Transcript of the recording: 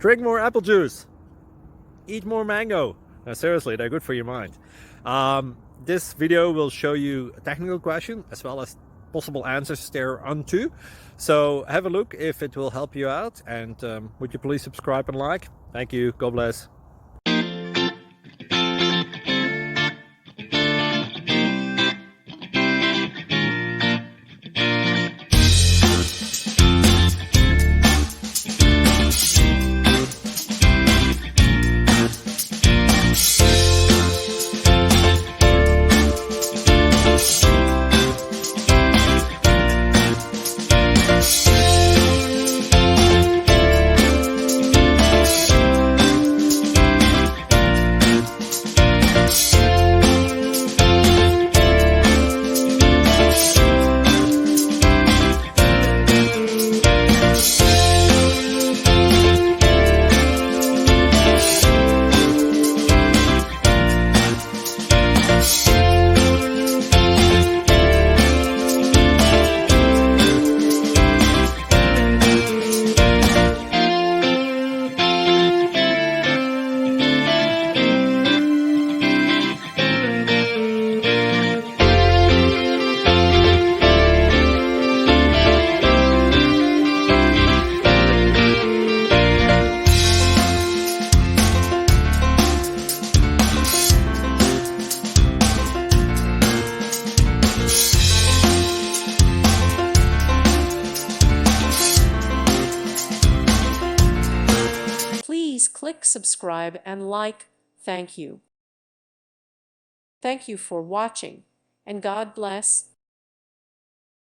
Drink more apple juice. Eat more mango. No, seriously, they're good for your mind. This video will show you a technical question as well as possible answers thereunto. So have a look if it will help you out, and would you please subscribe and like? Thank you. God bless. Please click subscribe and like. Thank you. Thank you for watching, and God bless.